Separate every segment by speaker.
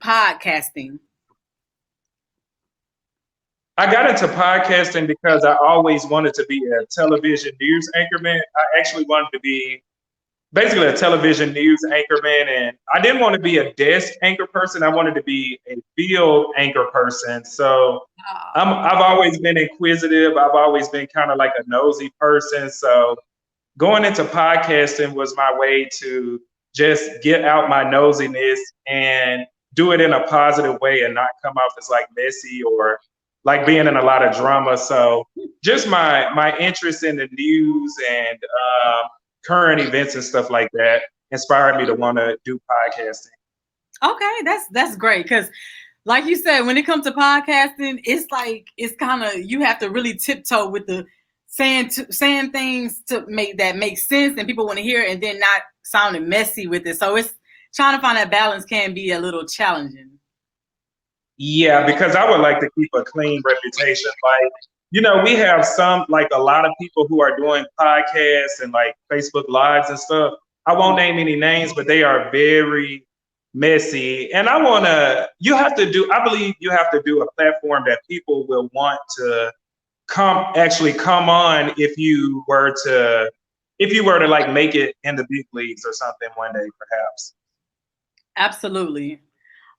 Speaker 1: podcasting?
Speaker 2: I got into podcasting because I always wanted to be a television news anchorman. I actually wanted to be basically a television news anchorman, and I didn't want to be a desk anchor person. I wanted to be a field anchor person. So I've always been inquisitive. I've always been kind of like a nosy person. So going into podcasting was my way to just get out my nosiness and do it in a positive way and not come off as like messy or like being in a lot of drama. So just my interest in the news and current events and stuff like that inspired me to want to do podcasting.
Speaker 1: Okay, that's great because, like you said, when it comes to podcasting, it's kind of you have to really tiptoe with the saying things to make sense and people want to hear it, and then not sounding messy with it. So it's trying to find that balance can be a little challenging.
Speaker 2: Yeah, because I would like to keep a clean reputation. Like, we have like a lot of people who are doing podcasts and like Facebook Lives and stuff. I won't name any names, but they are very messy. And I believe you have to do a platform that people will want to come on if you were to like make it in the big leagues or something one day, perhaps.
Speaker 1: Absolutely.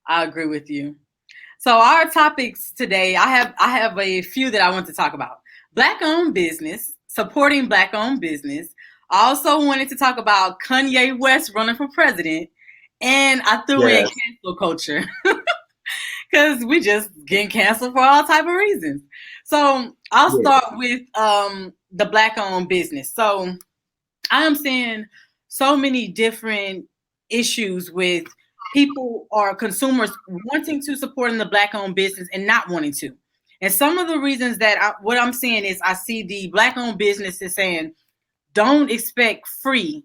Speaker 1: I agree with you. So our topics today, I have a few that I want to talk about. Black-owned business, supporting Black-owned business. I also wanted to talk about Kanye West running for president, and I threw in cancel culture because we just getting canceled for all type of reasons. So I'll start with the Black-owned business. So I am seeing so many different issues with people or consumers wanting to support in the Black-owned business and not wanting to. And some of the reasons that what I'm seeing is I see the Black-owned businesses saying, don't expect free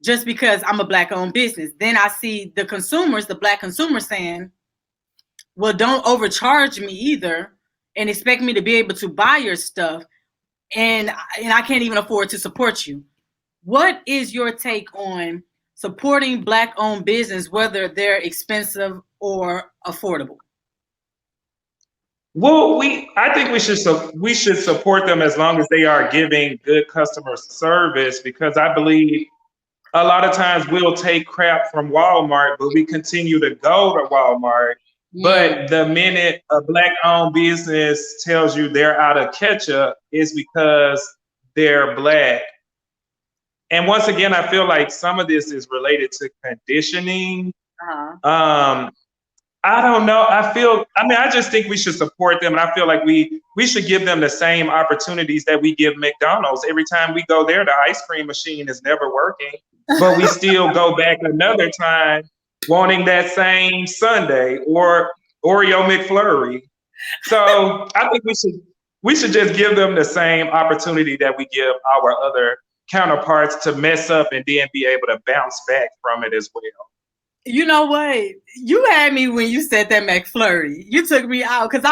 Speaker 1: just because I'm a Black-owned business. Then I see the consumers, the Black consumers saying, well, don't overcharge me either and expect me to be able to buy your stuff. And I can't even afford to support you. What is your take on supporting Black-owned business, whether they're expensive or affordable?
Speaker 2: Well, I think we should support them as long as they are giving good customer service, because I believe a lot of times we'll take crap from Walmart, but we continue to go to Walmart. But the minute a Black-owned business tells you they're out of ketchup, it's because they're Black. And once again, I feel like some of this is related to conditioning. I don't know. I just think we should support them. And I feel like we should give them the same opportunities that we give McDonald's. Every time we go there, the ice cream machine is never working, but we still go back another time wanting that same sundae or Oreo McFlurry. So I think we should just give them the same opportunity that we give our other counterparts to mess up and then be able to bounce back from it as well.
Speaker 1: You know what? You had me when you said that McFlurry. You took me out because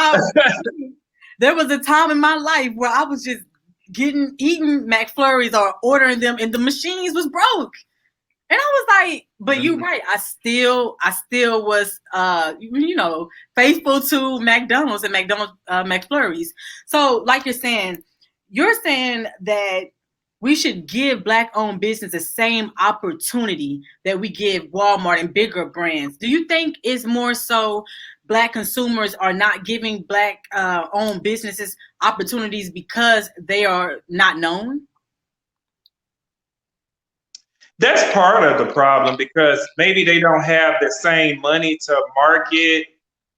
Speaker 1: there was a time in my life where I was just eating McFlurries or ordering them, and the machines was broke. And I was like, but you're right. I still was, faithful to McDonald's and McDonald's McFlurries. So, like you're saying that we should give Black-owned business the same opportunity that we give Walmart and bigger brands. Do you think it's more so Black consumers are not giving Black-owned businesses opportunities because they are not known?
Speaker 2: That's part of the problem, because maybe they don't have the same money to market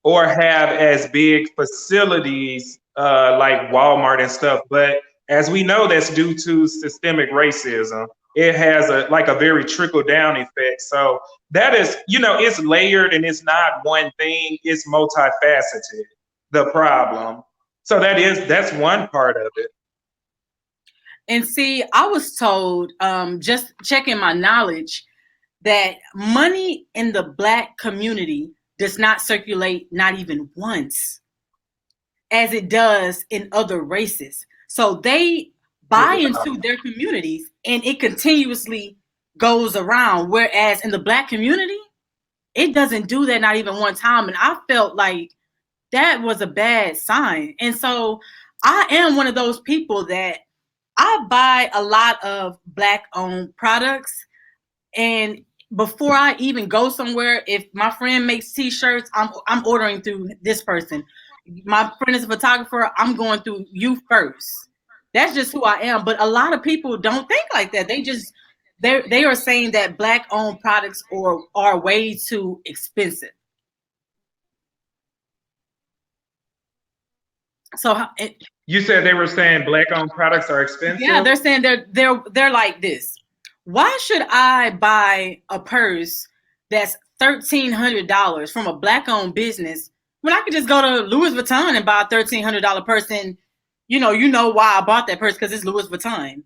Speaker 2: or have as big facilities like Walmart and stuff. But as we know, that's due to systemic racism. It has a very trickle down effect. So that is, it's layered and it's not one thing. It's multifaceted, the problem. So that's one part of it.
Speaker 1: And see, I was told, just checking my knowledge, that money in the Black community does not circulate not even once, as it does in other races. So they buy into their communities and it continuously goes around. Whereas in the Black community, it doesn't do that, not even one time. And I felt like that was a bad sign. And so I am one of those people that I buy a lot of Black owned products. And before I even go somewhere, if my friend makes t-shirts, I'm ordering through this person. My friend is a photographer, I'm going through you first. That's just who I am. But a lot of people don't think like that. They are saying that Black owned products are way too expensive. So
Speaker 2: You said they were saying Black-owned products are
Speaker 1: yeah,
Speaker 2: expensive.
Speaker 1: they're saying they're like this. Why should I buy a purse that's $1,300 from a Black owned business when I could just go to Louis Vuitton and buy a $1,300 purse? And you know why I bought that purse, because it's Louis Vuitton.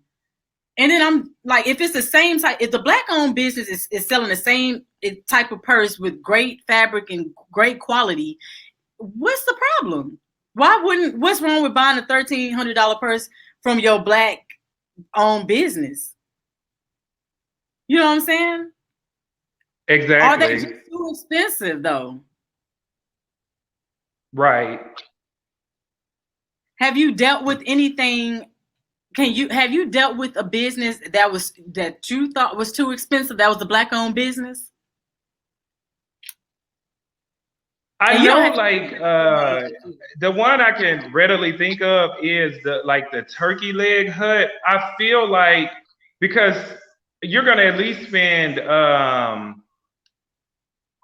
Speaker 1: And then I'm like, if it's the same type, if the Black owned business is selling the same type of purse with great fabric and great quality, what's the problem? What's wrong with buying a $1,300 purse from your Black owned business? You know what I'm saying? Are they just
Speaker 2: Exactly.
Speaker 1: too expensive though?
Speaker 2: Right.
Speaker 1: Have you dealt with anything? Have you dealt with a business that you thought was too expensive? That was a Black owned business? And
Speaker 2: I
Speaker 1: you don't
Speaker 2: know,
Speaker 1: have to
Speaker 2: like
Speaker 1: say
Speaker 2: the one I can readily think of is the turkey leg hut. I feel like because you're gonna at least spend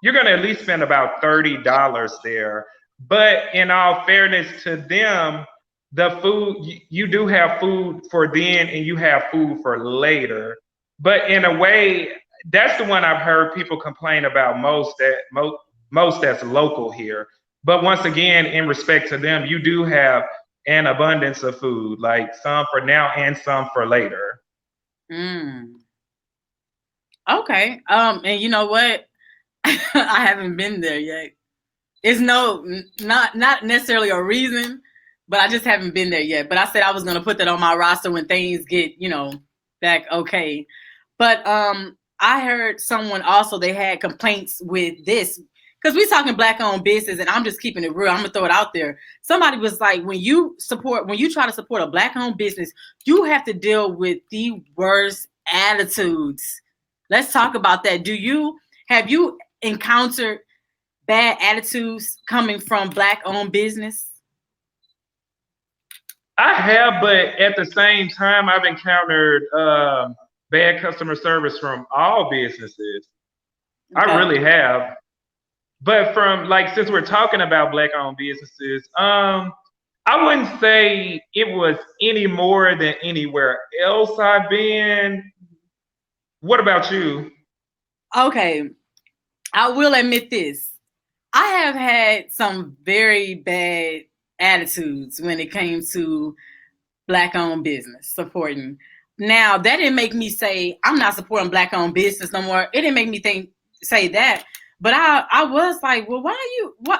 Speaker 2: you're gonna at least spend about $30 there. But in all fairness to them, the food you do have food for then and you have food for later. But in a way, that's the one I've heard people complain about most that's local here. But once again, in respect to them, you do have an abundance of food, like some for now and some for later.
Speaker 1: Mm, okay. And you know what? I haven't been there yet. It's not necessarily a reason, but I just haven't been there yet. But I said I was gonna put that on my roster when things get, back okay. But I heard someone also, they had complaints with this, because we talking Black owned business, and I'm just keeping it real. I'm gonna throw it out there. Somebody was like, when you try to support a Black owned business, you have to deal with the worst attitudes. Let's talk about that. Have you encountered bad attitudes coming from Black owned business?
Speaker 2: I have, but at the same time, I've encountered bad customer service from all businesses. I
Speaker 1: Okay.
Speaker 2: really have. But from like, since we're talking about Black-owned businesses, I wouldn't say it was any more than anywhere else I've been. What about you?
Speaker 1: Okay. I will admit this. I have had some very bad attitudes when it came to Black owned business supporting. Now, that didn't make me say I'm not supporting Black owned business no more. It didn't make me say that. But I was like, well,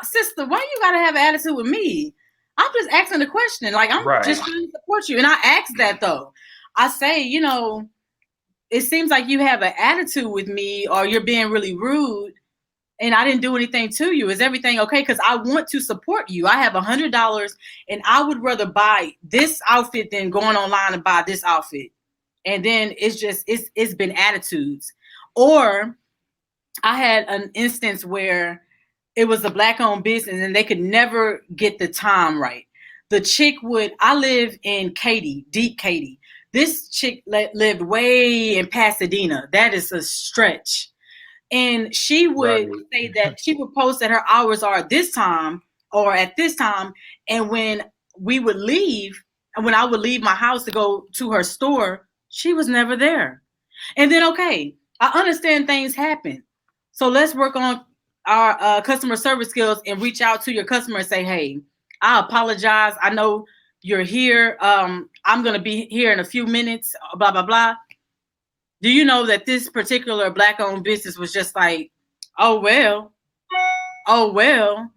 Speaker 1: sister, why you gotta have an attitude with me? I'm just asking the question. Like, I'm
Speaker 2: Right.
Speaker 1: just trying to support you. And I asked that though. I say, it seems like you have an attitude with me, or you're being really rude, and I didn't do anything to you. Is everything okay? Because I want to support you. I have $100, and I would rather buy this outfit than going online and buy this outfit. And then it's been attitudes. Or I had an instance where it was a Black owned business and they could never get the time right. The chick I live in Katy, deep Katy. This chick lived way in Pasadena. That is a stretch. And she would
Speaker 2: Right.
Speaker 1: say that she would post that her hours are at this time or at this time. And when we would leave, and when I would leave my house to go to her store, she was never there. And then, okay, I understand things happen. So let's work on our customer service skills and reach out to your customer and say, hey, I apologize. I know you're here. I'm going to be here in a few minutes, blah, blah, blah. Do you know that this particular Black owned business was just like, oh, well, oh, well.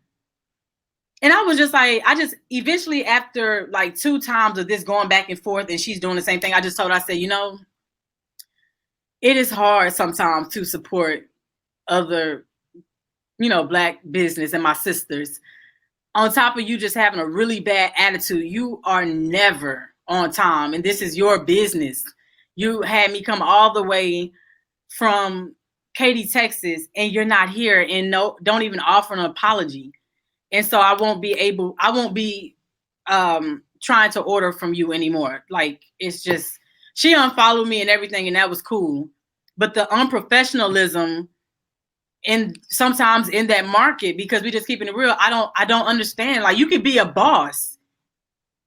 Speaker 1: And I was just like, I just eventually, after like 2 times of this going back and forth and she's doing the same thing, I just told her, I said, it is hard sometimes to support other Black business and my sisters. On top of you just having a really bad attitude, you are never on time, and this is your business. You had me come all the way from Katy, Texas, and you're not here, and don't even offer an apology. And so I won't be trying to order from you anymore. Like, it's just, she unfollowed me and everything, and that was cool. But the unprofessionalism, and sometimes in that market, because we just keeping it real, I don't understand. Like, you could be a boss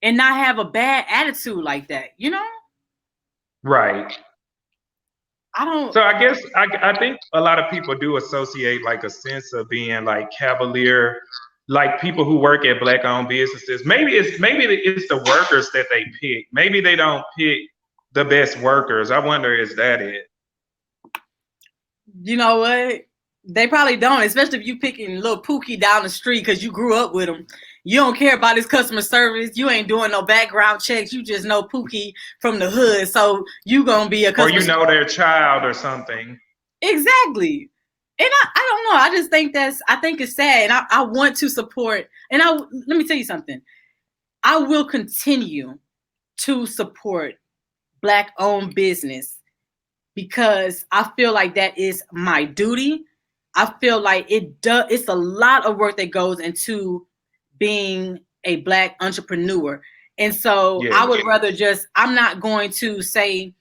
Speaker 1: and not have a bad attitude like that,
Speaker 2: Right.
Speaker 1: I don't.
Speaker 2: So I guess I think a lot of people do associate like a sense of being like cavalier, like people who work at Black-owned businesses. Maybe it's the workers that they pick. Maybe they don't pick the best workers. I wonder, is that it?
Speaker 1: You know what? They probably don't, especially if you picking little Pookie down the street because you grew up with him. You don't care about his customer service. You ain't doing no background checks. You just know Pookie from the hood, so you gonna be a
Speaker 2: Or
Speaker 1: customer.
Speaker 2: you know their child or something.
Speaker 1: Exactly. And I don't know. I just think I think it's sad, and I want to support. And let me tell you something. I will continue to support Black-owned business because I feel like that is my duty. I feel like it's a lot of work that goes into being a Black entrepreneur. And so
Speaker 2: Yeah.
Speaker 1: I would rather I'm not going to say,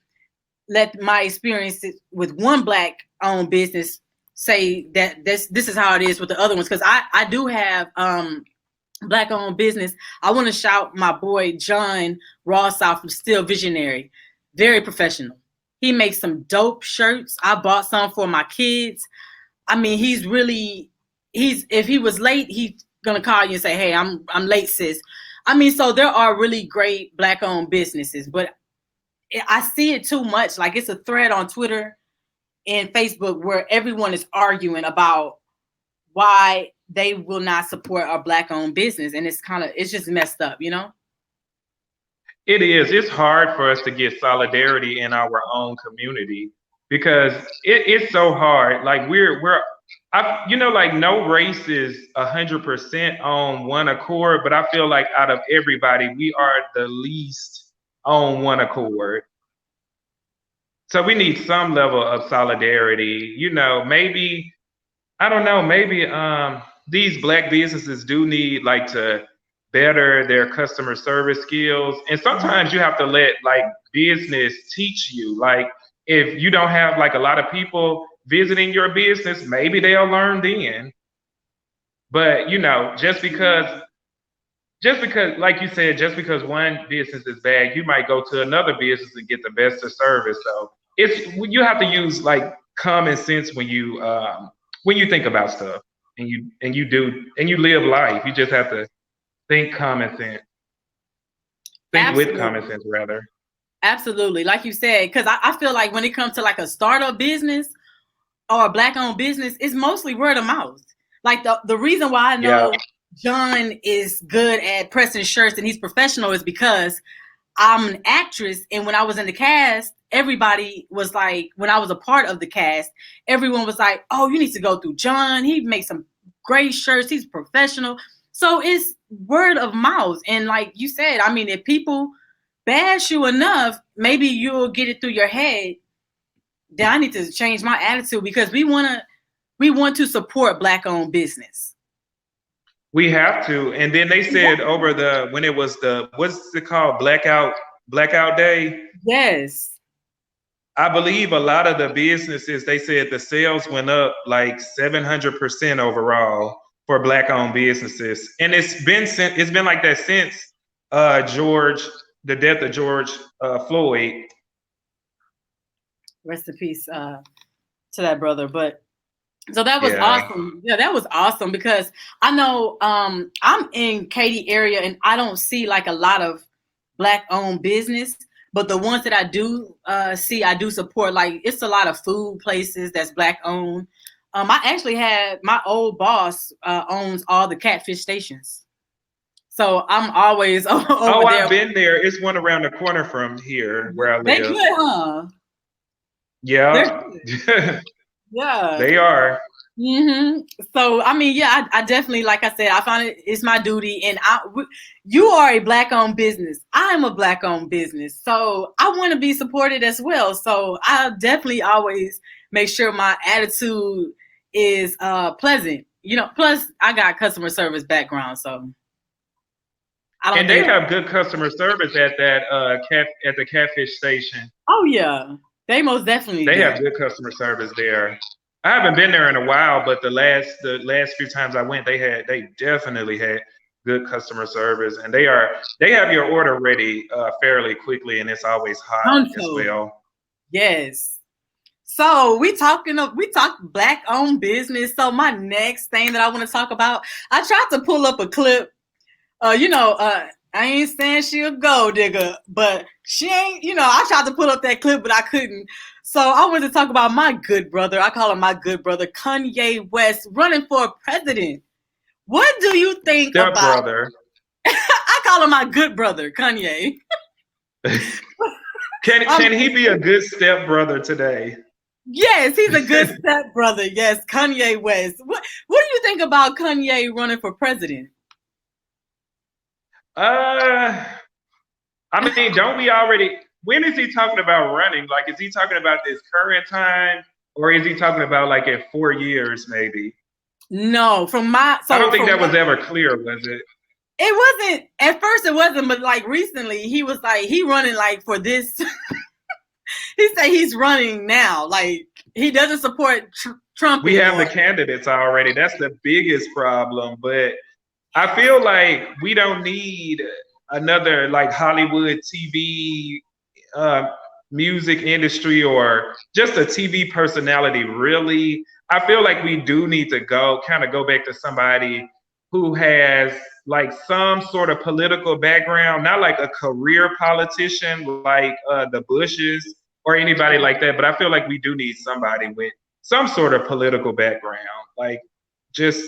Speaker 1: let my experiences with one Black-owned business say that this is how it is with the other ones. Because I do have Black-owned business. I want to shout my boy John Ross out from Still Visionary. Very professional. He makes some dope shirts. I bought some for my kids. I mean, if he was late, he's gonna call you and say, "Hey, I'm late, sis." I mean, so there are really great Black-owned businesses, but I see it too much. Like, it's a thread on Twitter and Facebook where everyone is arguing about why they will not support a Black-owned business, and it's just messed up,
Speaker 2: It is. It's hard for us to get solidarity in our own community because it's so hard. Like like no race is 100% on one accord, but I feel like out of everybody, we are the least on one accord. So we need some level of solidarity. Maybe I don't know. Maybe these Black businesses do need like to better their customer service skills, and sometimes you have to let like business teach you. Like if you don't have like a lot of people visiting your business, maybe they'll learn then. But just because, like you said, just because one business is bad, you might go to another business and get the best of service. So you have to use like common sense when you think about stuff, and you live life. You just have to think common sense. Think
Speaker 1: Absolutely.
Speaker 2: with common sense, rather.
Speaker 1: Absolutely. Like you said, because I feel like when it comes to like a startup business or a Black-owned business, it's mostly word of mouth. Like the reason why I know John is good at pressing shirts and he's professional is because I'm an actress, and when I was in the cast, everybody was like, when I was a part of the cast, everyone was like, "Oh, you need to go through John. He makes some great shirts. He's professional." So it's word of mouth. And like you said, I mean, if people bash you enough, maybe you'll get it through your head that I need to change my attitude because we want to support Black-owned business.
Speaker 2: We have to. And then they said when it was what's it called? Blackout Day.
Speaker 1: Yes.
Speaker 2: I believe a lot of the businesses, they said the sales went up like 700% overall for Black-owned businesses. And it's been like that since the death of George Floyd.
Speaker 1: Rest in peace to that brother. But so that was awesome. Yeah, that was awesome because I know I'm in Katy area and I don't see like a lot of Black-owned business, but the ones that I do see, I do support. Like, it's a lot of food places that's Black-owned. I actually had my old boss owns all the Catfish stations, so I'm always over there.
Speaker 2: I've been there. It's one around the corner from here where I live.
Speaker 1: They good, huh?
Speaker 2: Yeah.
Speaker 1: Yeah.
Speaker 2: They are.
Speaker 1: hmm So, I mean, yeah, I definitely, like I said, I find it's my duty, and you are a black-owned business. I am a black-owned business, so I want to be supported as well. So, I definitely always make sure my attitude is pleasant. Plus I got customer service background, so I don't
Speaker 2: And they
Speaker 1: think.
Speaker 2: have good customer service at that at the catfish station.
Speaker 1: Oh yeah, they most definitely
Speaker 2: They
Speaker 1: do.
Speaker 2: have good customer service there. I haven't been there in a while, but the last few times I went, they definitely had good customer service, and they have your order ready fairly quickly, and it's always hot as
Speaker 1: Pronto.
Speaker 2: well.
Speaker 1: Yes. So we talk black owned business. So my next thing that I want to talk about, I tried to pull up a clip. I ain't saying she a gold digger, but she ain't. I tried to pull up that clip, but I couldn't. So I wanted to talk about my good brother. I call him my good brother, Kanye West, running for president. What do you think
Speaker 2: Step
Speaker 1: about?
Speaker 2: brother.
Speaker 1: I call him my good brother, Kanye.
Speaker 2: Can he be a good step brother today?
Speaker 1: Yes, he's a good step brother. Yes, Kanye West. What do you think about Kanye running for president?
Speaker 2: Uh, I mean, don't we already? When is he talking about running? Like, is he talking about this current time, or is he talking about like in 4 years, maybe?
Speaker 1: No,
Speaker 2: I don't think that was ever clear, was it?
Speaker 1: it wasn't at first. It wasn't, but like recently, he was like he running like for this. He said he's running now. Like he doesn't support Trump
Speaker 2: We have the
Speaker 1: anymore.
Speaker 2: candidates already. That's the biggest problem. But I feel like we don't need another like Hollywood TV, uh, music industry, or just a TV personality. Really, I feel like we do need to go back to somebody who has like some sort of political background, not like a career politician like the Bushes or anybody like that. But I feel like we do need somebody with some sort of political background, like just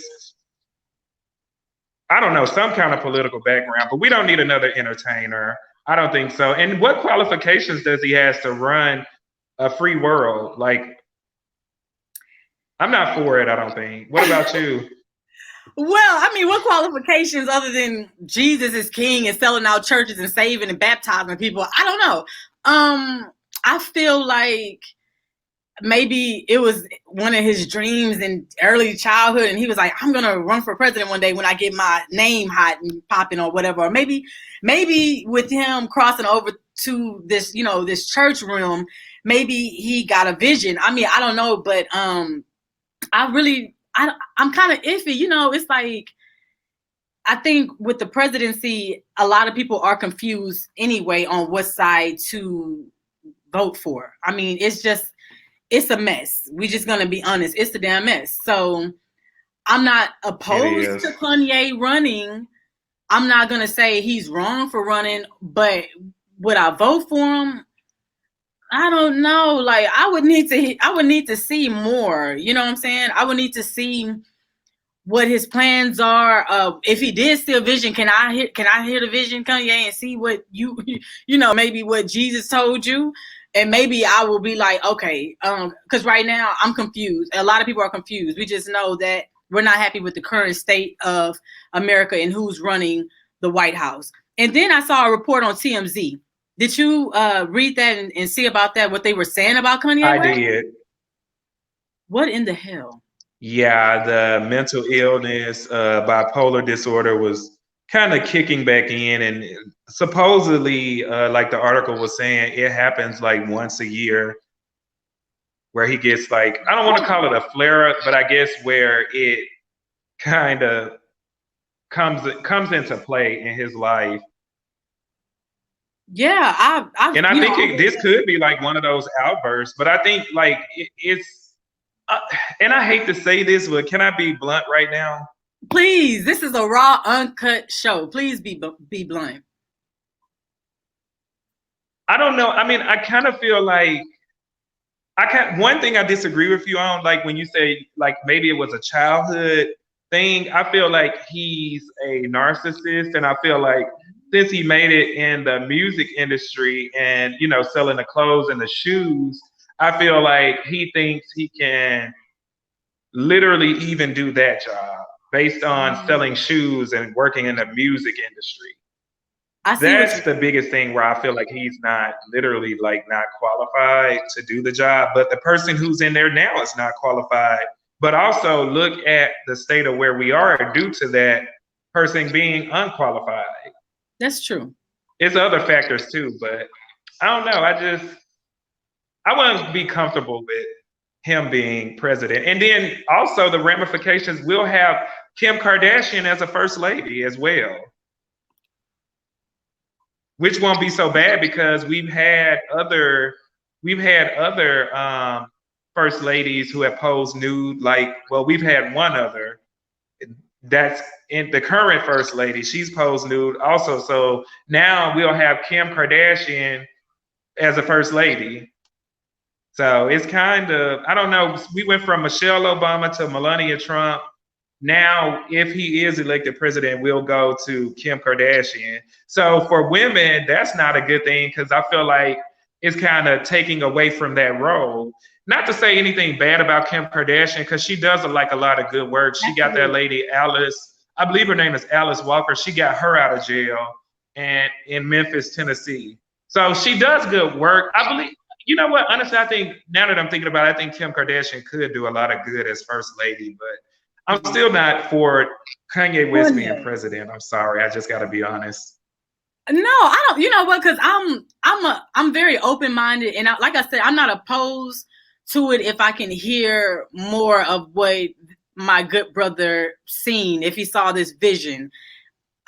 Speaker 2: I don't know, some kind of political background, but we don't need another entertainer. I don't think so. And what qualifications does he has to run a free world? Like, I'm not for it, I don't think. What about you?
Speaker 1: Well, I mean, what qualifications other than Jesus is king and selling out churches and saving and baptizing people? I don't know. I feel like maybe it was one of his dreams in early childhood, and he was like, I'm gonna run for president one day when I get my name hot and popping or whatever. Or maybe with him crossing over to this church realm, maybe he got a vision. I mean, I don't know, but I'm kind of iffy. It's like I think with the presidency, a lot of people are confused anyway on what side to vote for. I mean, it's a mess. We just gonna be honest. It's a damn mess. So I'm not
Speaker 2: It
Speaker 1: opposed to
Speaker 2: is.
Speaker 1: Kanye running. I'm not gonna say he's wrong for running, but would I vote for him? I don't know. Like I would need to see more. You know what I'm saying? I would need to see what his plans are. If he did see a vision, can I hear the vision, Kanye, and see what maybe what Jesus told you, and maybe I will be like, okay, because right now I'm confused. A lot of people are confused. We just know that we're not happy with the current state of America and who's running the White House. And then I saw a report on TMZ. Did you read that and see about that? What they were saying about Kanye
Speaker 2: I
Speaker 1: West?
Speaker 2: did.
Speaker 1: What in the hell?
Speaker 2: Yeah, the mental illness, bipolar disorder was kind of kicking back in, and supposedly, like the article was saying, it happens like once a year where he gets like, I don't want to call it a flare up, but I guess where it kind of comes into play in his life.
Speaker 1: Yeah,
Speaker 2: And I think this could be like one of those outbursts, but I think like it's, uh, and I hate to say this, but can I be blunt right now?
Speaker 1: please, this is a raw, uncut show. Please be blunt.
Speaker 2: I don't know. I mean, I kind of feel like one thing I disagree with you on, like when you say like maybe it was a childhood thing. I feel like he's a narcissist, and I feel like since he made it in the music industry and selling the clothes and the shoes, I feel like he thinks he can literally even do that job based on selling
Speaker 1: Mm.
Speaker 2: shoes and working in the music industry.
Speaker 1: I see what
Speaker 2: That's
Speaker 1: you.
Speaker 2: the biggest thing where I feel like he's not literally like not qualified to do the job, but the person who's in there now is not qualified. But also look at the state of where we are due to that person being unqualified.
Speaker 1: That's true.
Speaker 2: It's other factors too, but I don't know. I wouldn't be comfortable with him being president. And then also the ramifications will have Kim Kardashian as a first lady as well, which won't be so bad because we've had other first ladies who have posed nude. Like, well, we've had one other that's in the current first lady. She's posed nude also. So now we'll have Kim Kardashian as a first lady. So it's kind of, I don't know. We went from Michelle Obama to Melania Trump. Now, if he is elected president, we'll go to Kim Kardashian. So for women, that's not a good thing because I feel like it's kind of taking away from that role. Not to say anything bad about Kim Kardashian because she does like a lot of good work. She got that
Speaker 1: Absolutely.
Speaker 2: lady Alice, I believe her name is Alice Walker. She got her out of jail and in Memphis, Tennessee. So she does good work. I believe, you know what? Honestly, I think now that I'm thinking about it, I think Kim Kardashian could do a lot of good as first lady, but I'm
Speaker 1: Mhm.
Speaker 2: still not for Kanye West being
Speaker 1: Kanye.
Speaker 2: president. I'm sorry. I just got to be honest.
Speaker 1: No, I don't. You know what? Because I'm very open minded, and like I said, I'm not opposed to it if I can hear more of what my good brother seen if he saw this vision.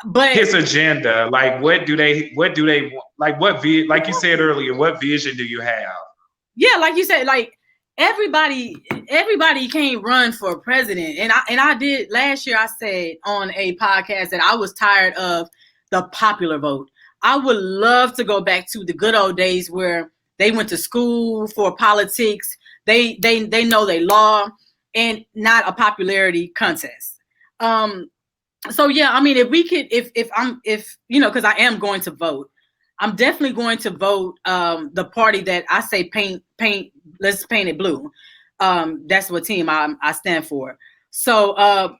Speaker 1: But
Speaker 2: His agenda, like what do they like like you said earlier, what vision do you have?
Speaker 1: yeah, like you said, like everybody can't run for president, and I did last year. I said on a podcast that I was tired of the popular vote. I would love to go back to the good old days where they went to school for politics. They know their law and not a popularity contest. Um, so yeah, I mean, if we could, if you know, because I am going to vote, I'm definitely going to vote the party that I say paint. Let's paint it blue. That's what team I stand for. So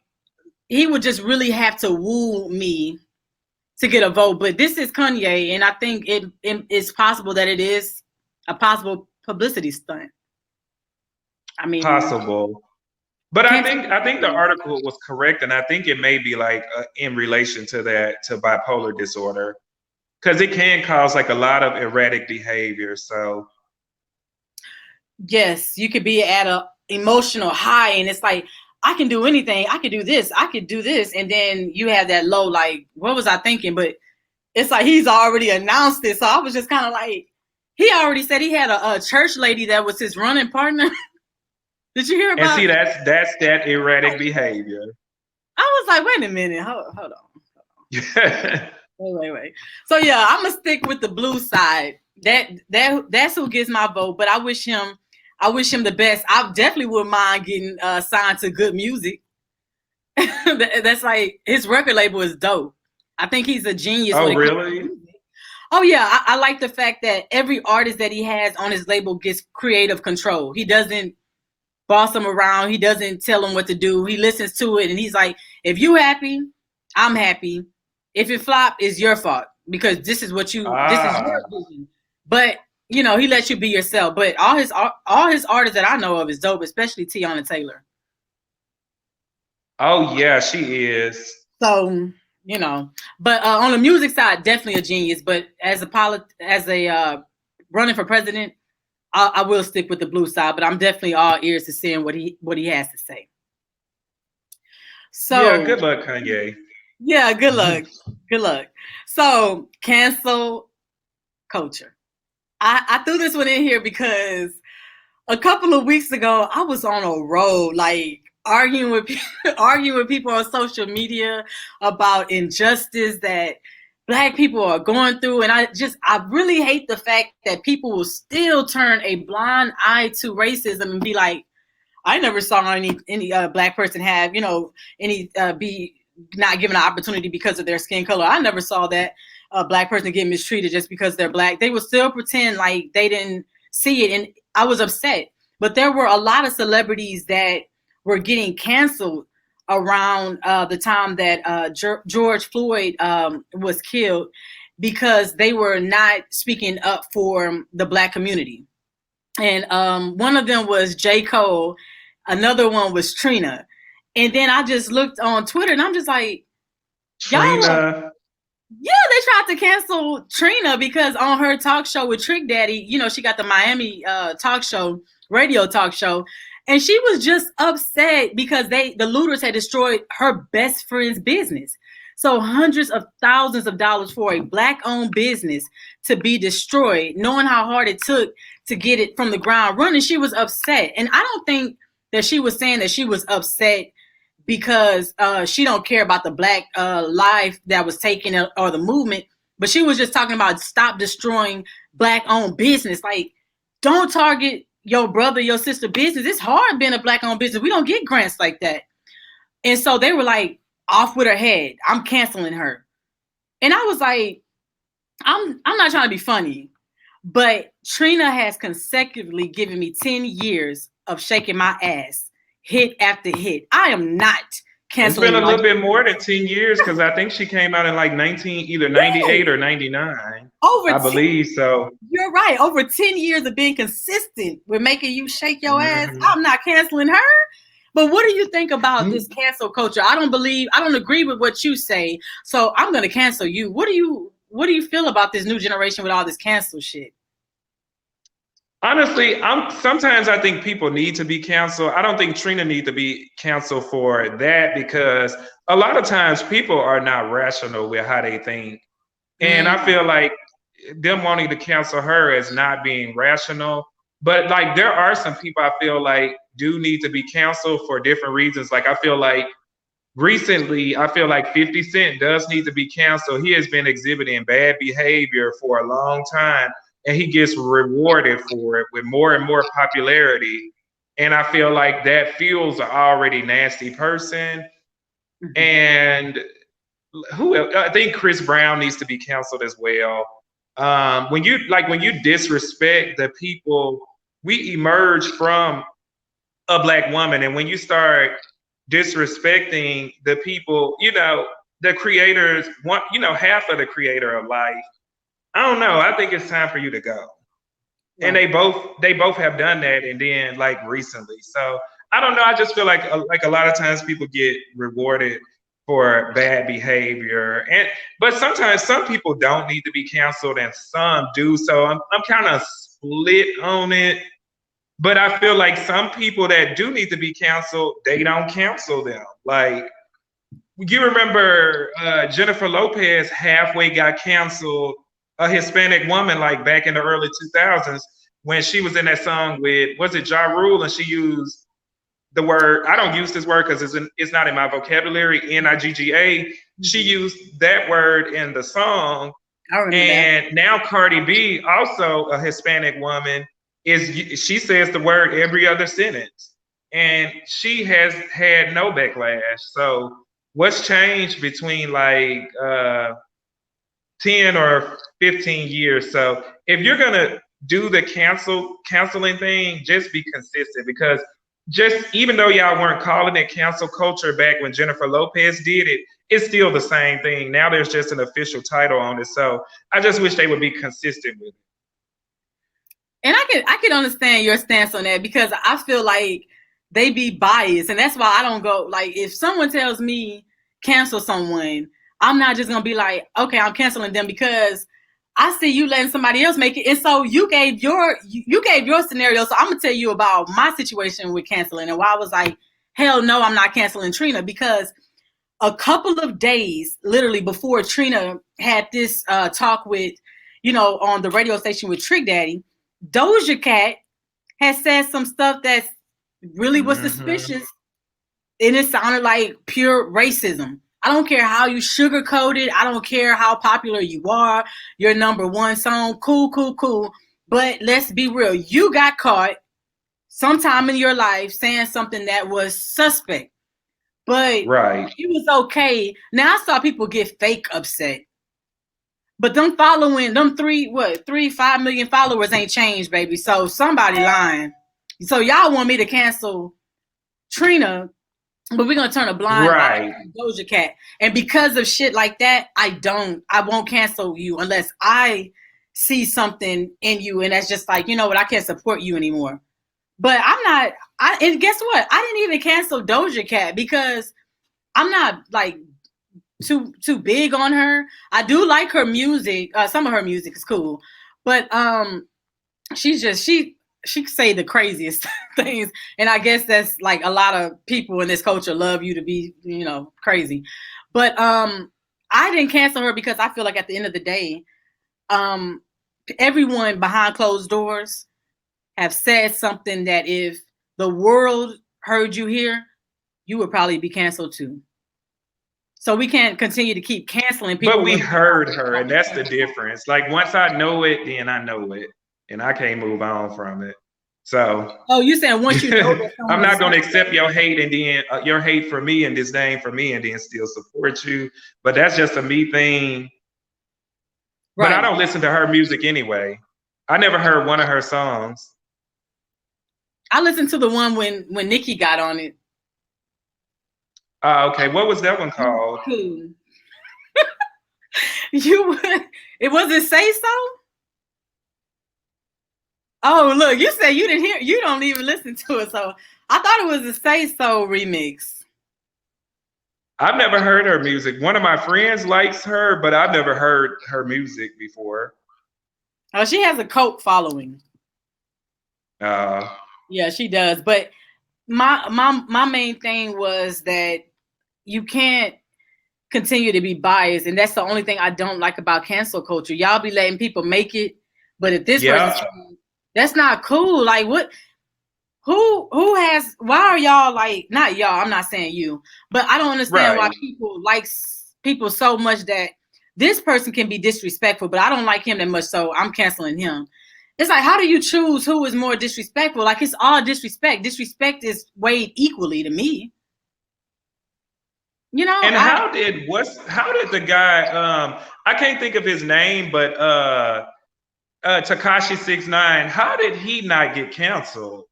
Speaker 1: he would just really have to woo me to get a vote. But this is Kanye, and I think it's possible that it is a possible publicity stunt. I mean,
Speaker 2: Possible. But I
Speaker 1: can't
Speaker 2: think I think the article was correct, and I think it may be like in relation to that to bipolar disorder because it can cause like a lot of erratic behavior. So
Speaker 1: yes, you could be at a emotional high, and it's like I can do anything. I could do this. I could do this, and then you have that low. Like, what was I thinking? But it's like he's already announced it, so I was just kind of like, he already said he had a church lady that was his running partner. Did you hear
Speaker 2: and
Speaker 1: about?
Speaker 2: see that's that erratic behavior.
Speaker 1: I was like, wait a minute, hold on. Wait. So yeah, I'm gonna stick with the blue side. That's who gets my vote. But I wish him the best. I definitely wouldn't mind getting signed to good music. That's like his record label is dope. I think he's a genius when
Speaker 2: Oh,
Speaker 1: it comes to
Speaker 2: really?
Speaker 1: music. Oh yeah, I like the fact that every artist that he has on his label gets creative control. He doesn't boss them around. He doesn't tell them what to do. He listens to it and he's like, if you happy, I'm happy. If it flop, it's your fault because this is
Speaker 2: Ah,
Speaker 1: your vision. But you know, he lets you be yourself. But all his artists that I know of is dope, especially Tiana Taylor.
Speaker 2: oh yeah, she is.
Speaker 1: So you know, but on the music side, definitely a genius. But as a running for president, I will stick with the blue side. But I'm definitely all ears to seeing what he has to say.
Speaker 2: Yeah,
Speaker 1: So
Speaker 2: good luck, Kanye.
Speaker 1: yeah, good luck. Good luck. So cancel culture. I threw this one in here because a couple of weeks ago I was on a road like arguing with arguing with people on social media about injustice that black people are going through, and I really hate the fact that people will still turn a blind eye to racism and be like, I never saw any black person have any be not given an opportunity because of their skin color. I never saw that a black person get mistreated just because they're black. They would still pretend like they didn't see it, and I was upset. But there were a lot of celebrities that were getting canceled around the time that George Floyd was killed because they were not speaking up for the Black community. And one of them was J. Cole, another one was Trina. And then I just looked on Twitter and I'm just like, y'all
Speaker 2: Trina.
Speaker 1: yeah, they tried to cancel Trina because on her talk show with Trick Daddy, you know, she got the Miami talk show, radio talk show, and she was just upset because the looters had destroyed her best friend's business. So hundreds of thousands of dollars for a Black-owned business to be destroyed, knowing how hard it took to get it from the ground running, she was upset. And I don't think that she was saying that she was upset because she don't care about the Black life that was taken or the movement, but she was just talking about stop destroying Black-owned business. Like, don't target your brother, your sister business. It's hard being a Black-owned business. We don't get grants like that. And so they were like, off with her head. I'm canceling her. And I was like, I'm not trying to be funny, but Trina has consecutively given me 10 years of shaking my ass, hit after hit. I am not canceling.
Speaker 2: It's been a little bit more than 10 years because I think she came out in like either 98 or 99. I believe so.
Speaker 1: You're right. Over 10 years of being consistent with making you shake your ass. I'm not canceling her. But what do you think about this cancel culture? I don't agree with what you say. So I'm going to cancel you. What do you feel about this new generation with all this cancel shit?
Speaker 2: Honestly, sometimes I think people need to be canceled. I don't think Trina needs to be canceled for that because a lot of times people are not rational with how they think. And I feel like them wanting to cancel her as not being rational. But like there are some people I feel like do need to be canceled for different reasons. Like I feel like recently, I feel like 50 Cent does need to be canceled. He has been exhibiting bad behavior for a long time, and he gets rewarded for it with more and more popularity. And I feel like that fuels an already nasty person. And I think Chris Brown needs to be canceled as well. When you disrespect the people, we emerge from a Black woman, and when you start disrespecting the people, the creators, half of the creator of life, I don't know. I think it's time for you to go. And they both have done that, and then like recently. So I don't know. I just feel like a lot of times people get rewarded for bad behavior, but sometimes some people don't need to be canceled, and some do. So I'm kind of split on it. But I feel like some people that do need to be canceled, they don't cancel them. Like, you remember Jennifer Lopez halfway got canceled, a Hispanic woman, like back in the early 2000s, when she was in that song with, was it Ja Rule? And she used the word, I don't use this word because it's not in my vocabulary, Nigga. She used that word in the song. And now Cardi B, also a Hispanic woman, she says the word every other sentence, and she has had no backlash. So what's changed between like 10 or 15 years? So if you're gonna do the canceling thing, just be consistent, because just even though y'all weren't calling it cancel culture back when Jennifer Lopez did it, it's still the same thing. Now there's just an official title on it. So I just wish they would be consistent with it.
Speaker 1: And I can understand your stance on that, because I feel like they be biased, and that's why I don't go. Like, if someone tells me cancel someone, I'm not just gonna be like, okay, I'm canceling them because I see you letting somebody else make it. And so you gave your scenario. So I'm gonna tell you about my situation with canceling, and why I was like, hell no, I'm not canceling Trina, because a couple of days literally before Trina had this talk with, on the radio station with Trick Daddy, Doja Cat has said some stuff that really was suspicious, and it sounded like pure racism. I don't care how you sugarcoat it. I don't care how popular you are. Your number one song, cool. But let's be real. You got caught sometime in your life saying something that was suspect. But it was okay. Now I saw people get fake upset. But them following, them 5 million followers ain't changed, baby. So somebody lying. So y'all want me to cancel Trina, but we're gonna turn a blind eye
Speaker 2: Right.
Speaker 1: to Doja Cat. And because of shit like that, I won't cancel you unless I see something in you, and that's just like, you know what, I can't support you anymore. But I'm not. And guess what? I didn't even cancel Doja Cat because I'm not like too big on her. I do like her music. Some of her music is cool, but she's just she say the craziest things, and I guess that's like a lot of people in this culture love you to be, you know, crazy. But I didn't cancel her because I feel like at the end of the day, um, everyone behind closed doors have said something that if the world heard you here, you would probably be canceled too. So we can't continue to keep canceling
Speaker 2: But
Speaker 1: people
Speaker 2: we
Speaker 1: when
Speaker 2: heard her, and that's the difference. Like once I know it, then I know it, and I can't move on from it. So
Speaker 1: oh, you saying once you know that
Speaker 2: I'm
Speaker 1: someone
Speaker 2: not
Speaker 1: is
Speaker 2: going to accept your hate and then your hate for me and disdain for me, and then still support you. But that's just a me thing. But I
Speaker 1: right.
Speaker 2: don't listen to her music anyway. I never heard one of her songs.
Speaker 1: I listened to the one when Nikki got on it.
Speaker 2: Okay, what was that one called?
Speaker 1: Cool. You it wasn't Say So? Oh, look, you said you didn't hear, you don't even listen to it. So I thought it was a Say So remix.
Speaker 2: I've never heard her music. One of my friends likes her, but I've never heard her music before.
Speaker 1: Oh, she has a cult following.
Speaker 2: Uh,
Speaker 1: Yeah, she does. But my main thing was that you can't continue to be biased, and that's the only thing I don't like about cancel culture. Y'all be letting people make it, but if this
Speaker 2: yeah,
Speaker 1: person's trying, that's not cool. Like what? Who has? Why are y'all like? Not y'all. I'm not saying you, but I don't understand why
Speaker 2: right.
Speaker 1: people like people so much that this person can be disrespectful, but I don't like him that much, so I'm canceling him. It's like, how do you choose who is more disrespectful? Like, it's all disrespect. Disrespect is weighed equally to me. You know,
Speaker 2: And how did the guy I can't think of his name, but Takashi 69, how did he not get canceled?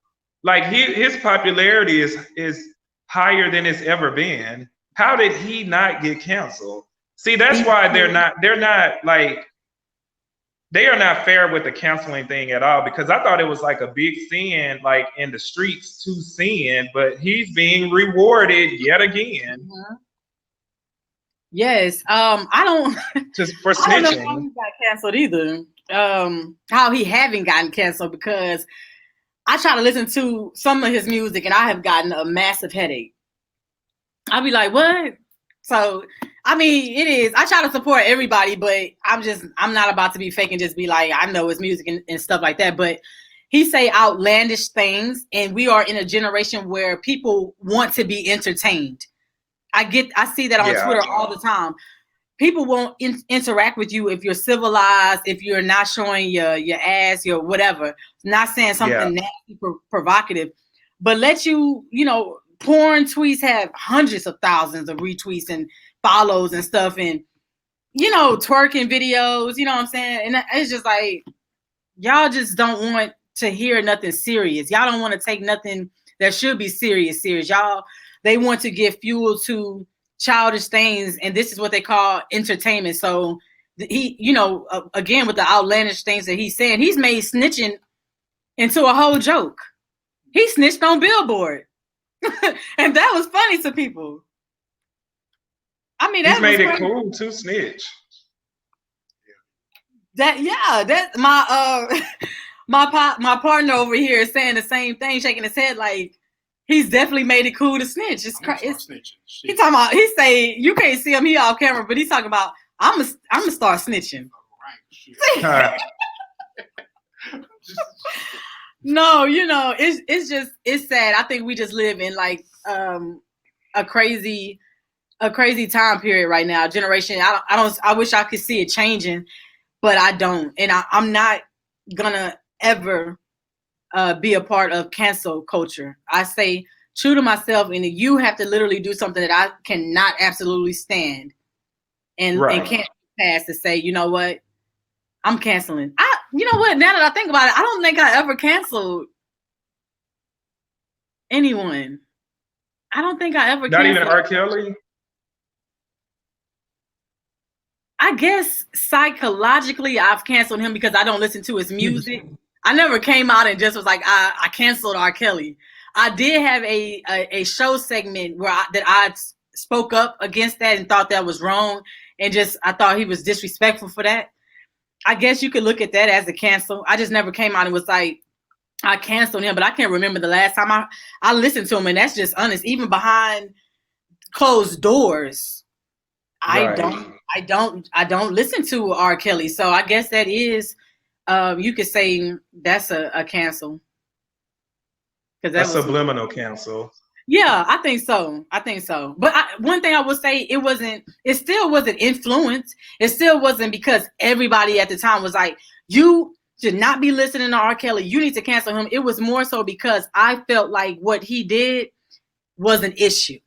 Speaker 2: Like his popularity is higher than it's ever been. How did he not get canceled? See, that's why they're not like they are not fair with the canceling thing at all, because I thought it was like a big sin like in the streets to sin, but he's being rewarded yet again
Speaker 1: Mhm. Yes. I don't.
Speaker 2: just for
Speaker 1: I don't know how
Speaker 2: snitching.
Speaker 1: he got canceled either. How he haven't gotten canceled, because I try to listen to some of his music and I have gotten a massive headache. I'll be like, what? So, I mean, it is. I try to support everybody, but I'm not about to be fake and just be like, I know his music and stuff like that. But he say outlandish things, and we are in a generation where people want to be entertained. I see that on
Speaker 2: Yeah,
Speaker 1: Twitter all the time. People won't interact with you if you're civilized, if you're not showing your ass, your whatever, not saying
Speaker 2: yeah,
Speaker 1: something nasty, provocative, but let you, you know, porn tweets have hundreds of thousands of retweets and follows and stuff, and you know, twerking videos, you know what I'm saying? And it's just like, y'all just don't want to hear nothing serious. Y'all don't want to take nothing that should be serious. Y'all, they want to give fuel to childish things, and this is what they call entertainment. So he, you know, again with the outlandish things that he's saying, he's made snitching into a whole joke. He snitched on Billboard, and that was funny to people. I mean,
Speaker 2: he's
Speaker 1: that was
Speaker 2: made it
Speaker 1: crazy.
Speaker 2: cool to snitch.
Speaker 1: That yeah, that my partner over here is saying the same thing, shaking his head like he's definitely made it cool to snitch. It's crazy. He talking about, he say you can't see him, he off camera, but he's talking about I'm gonna start snitching. No, you know, it's just it's sad. I think we just live in like a crazy time period right now. Generation. I wish I could see it changing, but I don't, and I'm not gonna ever be a part of cancel culture. I say true to myself, and you have to literally do something that I cannot absolutely stand, and
Speaker 2: Right.
Speaker 1: can't pass to say, you know what, I'm canceling. You know what? Now that I think about it, I don't think I ever canceled anyone. I don't think I ever
Speaker 2: Not even
Speaker 1: canceled.
Speaker 2: R. Kelly?
Speaker 1: I guess psychologically I've canceled him because I don't listen to his music. I never came out and just was like, I canceled R. Kelly. I did have a show segment where I spoke up against that and thought that was wrong, and just I thought he was disrespectful for that. I guess you could look at that as a cancel. I just never came out and was like, I canceled him, but I can't remember the last time I listened to him, and that's just honest. Even behind closed doors,
Speaker 2: Right.
Speaker 1: I don't listen to R. Kelly. So I guess that is, you could say that's a cancel because
Speaker 2: A
Speaker 1: that was.
Speaker 2: subliminal cancel.
Speaker 1: Yeah, I think so. I think so. But one thing I would say, it still wasn't influence. It still wasn't because everybody at the time was like, you should not be listening to R. Kelly. You need to cancel him. It was more so because I felt like what he did was an issue.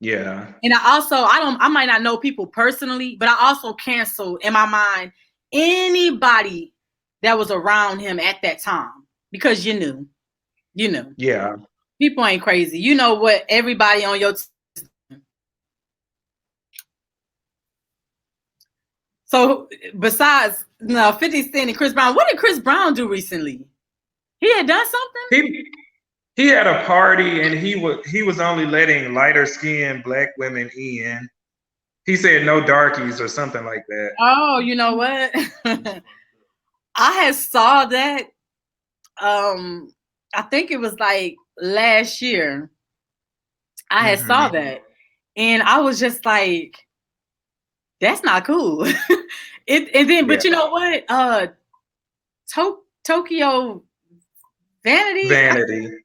Speaker 2: Yeah.
Speaker 1: And I might not know people personally, but I also canceled in my mind anybody that was around him at that time because you knew.
Speaker 2: Yeah.
Speaker 1: People ain't crazy. You know what everybody on your So besides 50 Cent and Chris Brown, what did Chris Brown do recently? He had done something?
Speaker 2: He had a party and he was only letting lighter skinned black women in. He said no darkies or something like that.
Speaker 1: Oh, you know what? I had saw that. I think it was like last year. I had saw
Speaker 2: Mm-hmm.
Speaker 1: that. And I was just like, that's not cool. But you
Speaker 2: Yeah.
Speaker 1: know what? Tokyo Vanity.
Speaker 2: Vanity.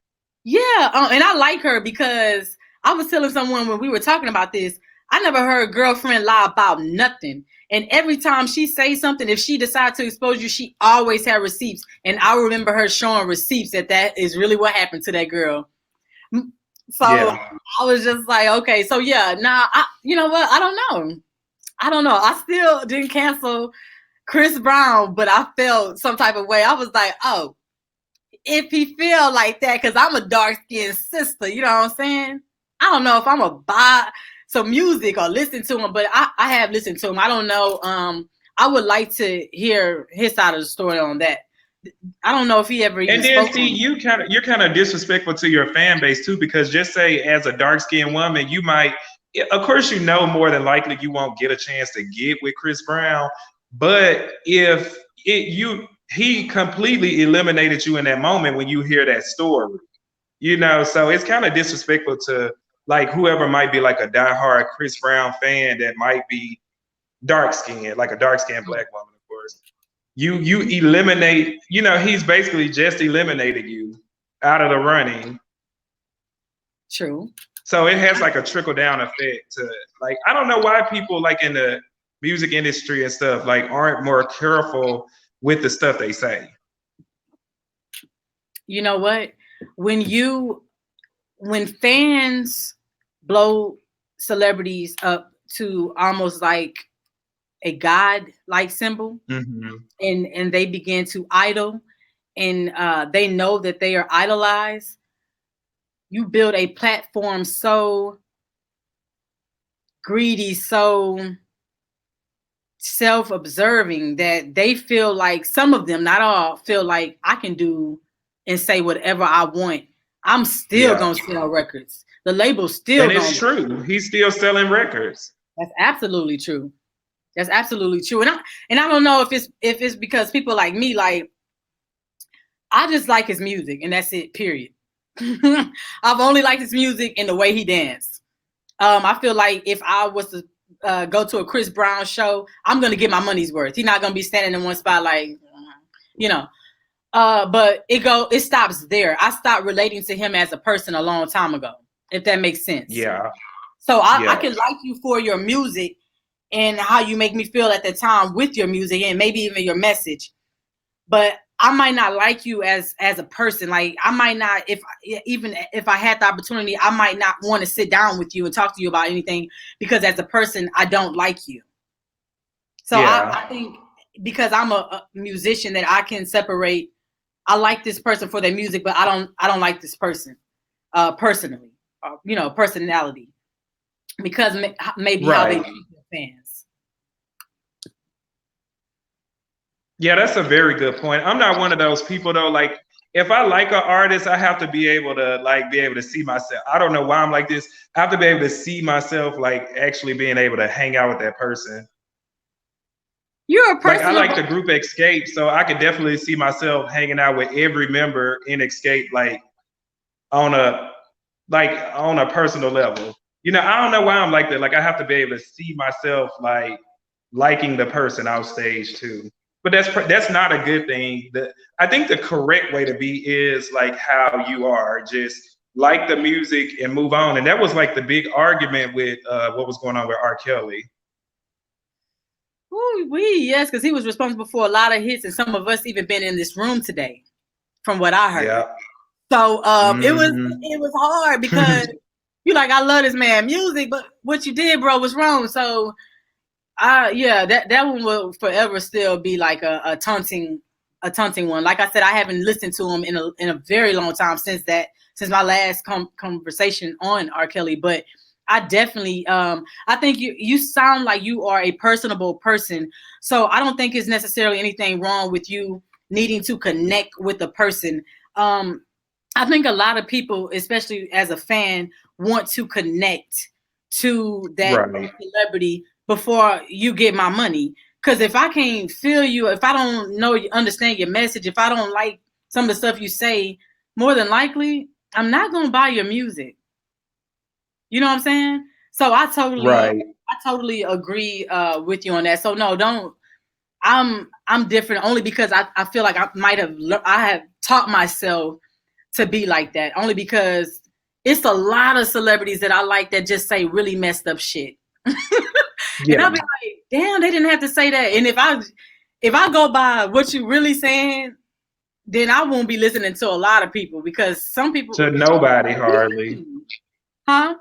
Speaker 1: Yeah, and I like her because I was telling someone when we were talking about this, I never heard girlfriend lie about nothing. And every time she says something, if she decides to expose you, she always had receipts. And I remember her showing receipts that is really what happened to that girl. So
Speaker 2: Yeah.
Speaker 1: I was just like, okay, so yeah, you know what? I don't know. I still didn't cancel Chris Brown, but I felt some type of way. I was like, oh, if he feel like that, because I'm a dark-skinned sister, you know what I'm saying? I don't know if I'm a buy some music or listen to him, but I have listened to him. I don't know. I would like to hear his side of the story on that. I don't know if he ever even
Speaker 2: And then
Speaker 1: spoke
Speaker 2: see,
Speaker 1: on
Speaker 2: you're kind of disrespectful to your fan base too, because just say as a dark skinned woman, you might, of course, more than likely you won't get a chance to get with Chris Brown. But if he completely eliminated you in that moment when you hear that story, so it's kind of disrespectful to like whoever might be like a diehard Chris Brown fan that might be dark skinned, like a dark skinned black woman, of course. You eliminate, he's basically just eliminated you out of the running.
Speaker 1: True.
Speaker 2: So it has like a trickle down effect to like, I don't know why people like in the music industry and stuff like aren't more careful with the stuff they say.
Speaker 1: You know what? When fans blow celebrities up to almost like a god-like symbol,
Speaker 2: Mm-hmm.
Speaker 1: and they begin to idol, and they know that they are idolized, you build a platform so greedy, so self-observing that they feel like, some of them, not all, feel like I can do and say whatever I want. I'm still
Speaker 2: Yeah.
Speaker 1: gonna sell records. The label's still
Speaker 2: And
Speaker 1: gonna.
Speaker 2: it's true. He's still selling records.
Speaker 1: That's absolutely true. That's absolutely true. And I don't know if it's because people like me, like, I just like his music and that's it, period. I've only liked his music and the way he danced. I feel like if I was to go to a Chris Brown show, I'm gonna get my money's worth. He's not gonna be standing in one spot like, you know. But it stops there. I stopped relating to him as a person a long time ago, if that makes sense.
Speaker 2: Yeah.
Speaker 1: So I
Speaker 2: Yeah.
Speaker 1: can like you for your music and how you make me feel at the time with your music and maybe even your message. But I might not like you as a person. Like, I might not, even if I had the opportunity, I might not want to sit down with you and talk to you about anything because as a person, I don't like you. So
Speaker 2: Yeah.
Speaker 1: I think because I'm a musician that I can separate. I like this person for their music, but I don't like this person personally. personality, because maybe how they
Speaker 2: Right.
Speaker 1: treat their fans.
Speaker 2: Yeah, that's a very good point. I'm not one of those people though. Like, if I like an artist, I have to be able to see myself. I don't know why I'm like this. I have to be able to see myself like actually being able to hang out with that person.
Speaker 1: You're a
Speaker 2: Like, I like
Speaker 1: personable.
Speaker 2: the group Escape, so I could definitely see myself hanging out with every member in Escape, like on a on a personal level. I don't know why I'm like that. Like, I have to be able to see myself like liking the person out stage too. But that's not a good thing. I think the correct way to be is like how you are, just like the music and move on. And that was like the big argument with what was going on with R. Kelly.
Speaker 1: Yes, because he was responsible for a lot of hits, and some of us even been in this room today, from what I heard.
Speaker 2: Yeah.
Speaker 1: So it
Speaker 2: Mm-hmm.
Speaker 1: was hard because you like, I love this man music, but what you did, bro, was wrong. So that one will forever still be like a taunting one. Like I said, I haven't listened to him in a very long time since my last conversation on R. Kelly, but I definitely I think you sound like you are a personable person. So I don't think it's necessarily anything wrong with you needing to connect with a person. I think a lot of people, especially as a fan, want to connect to that
Speaker 2: Right.
Speaker 1: celebrity before you get my money. Because if I can't feel you, if I don't understand your message, if I don't like some of the stuff you say, more than likely, I'm not gonna buy your music. You know what I'm saying? So
Speaker 2: Right.
Speaker 1: I totally agree with you on that. So no, don't. I'm different only because I feel like I have taught myself to be like that, only because it's a lot of celebrities that I like that just say really messed up shit. And
Speaker 2: Yeah.
Speaker 1: I'll be like, damn, they didn't have to say that. And if I go by what you really saying, then I won't be listening to a lot of people, because some people,
Speaker 2: To nobody hardly.
Speaker 1: huh?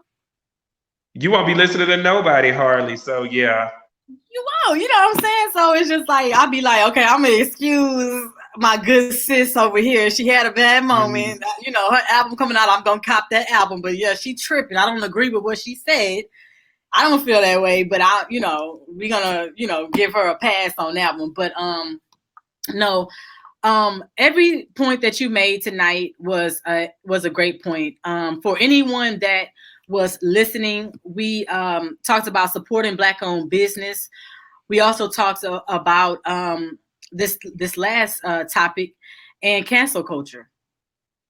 Speaker 2: You won't be listening to nobody hardly. So yeah.
Speaker 1: You won't, you know what I'm saying? So it's just like, I'll be like, okay, I'm gonna excuse my good sis over here. She had a bad moment.
Speaker 2: Mm-hmm.
Speaker 1: Her album coming out, I'm gonna cop that album. But yeah, she tripping. I don't agree with what she said. I don't feel that way, but we're gonna, give her a pass on that one. But no, every point that you made tonight was a great point. For anyone that was listening, we talked about supporting Black-owned business. We also talked about this last topic, and cancel culture.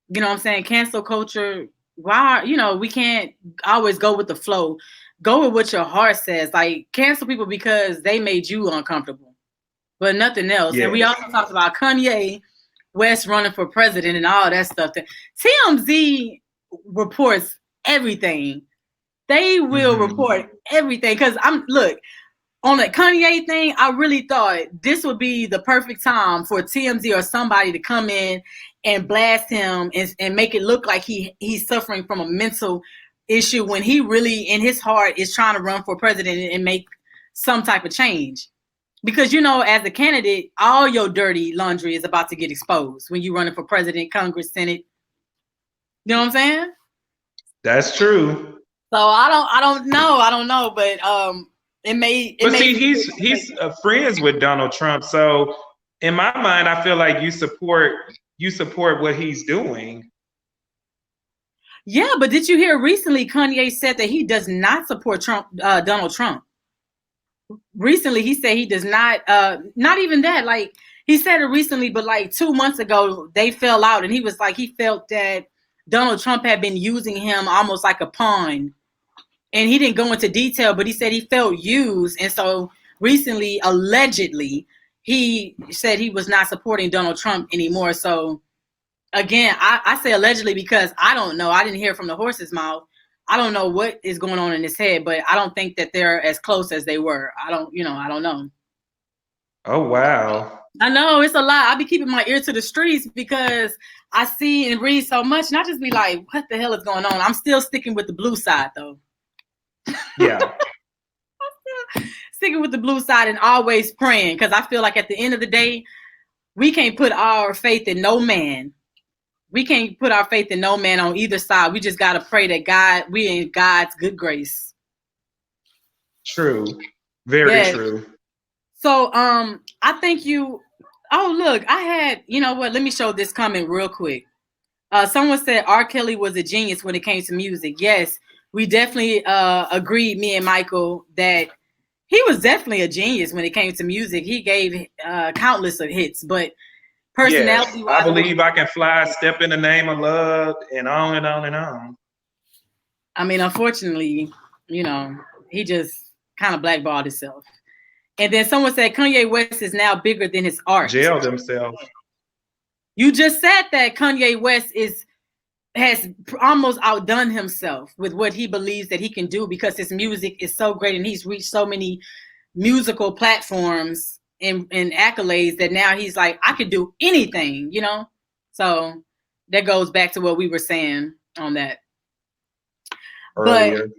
Speaker 1: You know what I'm saying? Cancel culture. Why, we can't always go with the flow. Go with what your heart says. Like, cancel people because they made you uncomfortable, but nothing else. And we
Speaker 2: Yes.
Speaker 1: also talked about Kanye West running for president and all that stuff. That TMZ reports everything. They will
Speaker 2: Mm-hmm.
Speaker 1: report everything, because look, on the Kanye thing, I really thought this would be the perfect time for TMZ or somebody to come in and blast him and make it look like he's suffering from a mental issue, when he really in his heart is trying to run for president and make some type of change. Because as a candidate, all your dirty laundry is about to get exposed when you're running for president, Congress, Senate. You know what I'm saying?
Speaker 2: That's true.
Speaker 1: So I don't know, but it
Speaker 2: But
Speaker 1: may
Speaker 2: see, he's friends with Donald Trump. So in my mind, I feel like you support what he's doing.
Speaker 1: Yeah, but did you hear recently Kanye said that he does not support Donald Trump? Recently, he said he does not. Not even that. Like, he said it recently, but like 2 months ago, they fell out, and he was like, he felt that Donald Trump had been using him almost like a pawn, and he didn't go into detail, but he said he felt used, and so recently, allegedly, he said he was not supporting Donald Trump anymore. So again, I say allegedly because I don't know. I didn't hear from the horse's mouth. I don't know what is going on in his head, but I don't think that they're as close as they were. I don't know.
Speaker 2: Oh wow.
Speaker 1: I know it's a lot. I be keeping my ear to the streets because I see and read so much, and I just be like, what the hell is going on? I'm still sticking with the blue side, though.
Speaker 2: Yeah.
Speaker 1: Sticking with the blue side and always praying, because I feel like at the end of the day, we can't put our faith in no man. we can't put our faith in no man on either side. We just got to pray that we in God's good grace.
Speaker 2: True. Very
Speaker 1: Yeah.
Speaker 2: true.
Speaker 1: So, I think you. Oh, look, I had. You know what? Let me show this comment real quick. Someone said R. Kelly was a genius when it came to music. Yes, we definitely agreed, me and Michael, that he was definitely a genius when it came to music. He gave countless of hits, but
Speaker 2: Yes,
Speaker 1: personality
Speaker 2: I
Speaker 1: wise,
Speaker 2: believe I can fly, step in the name of love, and on and on and on.
Speaker 1: I mean, unfortunately, you know, he just kind of blackballed himself. And then someone said Kanye West is now bigger than his art.
Speaker 2: Jailed himself.
Speaker 1: You just said that Kanye West has almost outdone himself with what he believes that he can do because his music is so great and he's reached so many musical platforms and accolades that now he's like, I could do anything, you know? So that goes back to what we were saying on that.
Speaker 2: Earlier.
Speaker 1: But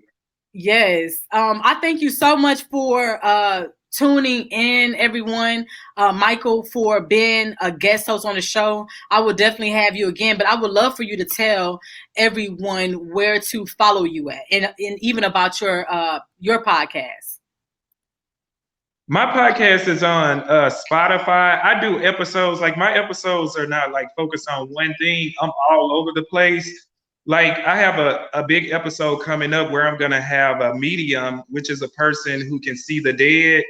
Speaker 1: yes, I thank you so much for tuning in, everyone. Michael, for being a guest host on the show. I will definitely have you again, but I would love for you to tell everyone where to follow you at, and even about your podcast.
Speaker 2: My podcast is on Spotify. I do episodes, like my episodes are not like focused on one thing. I'm all over the place. Like I have a big episode coming up where I'm gonna have a medium, which is a person who can see the dead.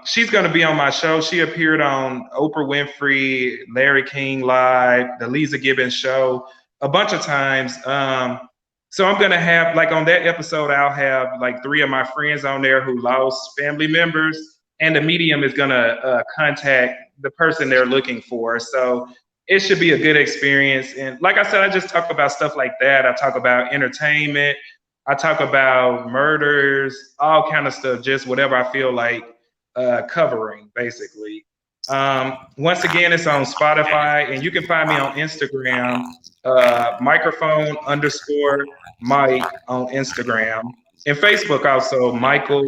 Speaker 2: She's gonna be on my show. She appeared on Oprah Winfrey, Larry King Live, the Lisa Gibbons show a bunch of times. So I'm gonna have, like, on that episode, I'll have like 3 of my friends on there who lost family members, and the medium is gonna contact the person they're looking for. So it should be a good experience. And like I said, I just talk about stuff like that. I talk about entertainment. I talk about murders, all kind of stuff, just whatever I feel like covering, basically. Once again, it's on Spotify, and you can find me on Instagram, microphone _ Mike on Instagram, and Facebook also, Michael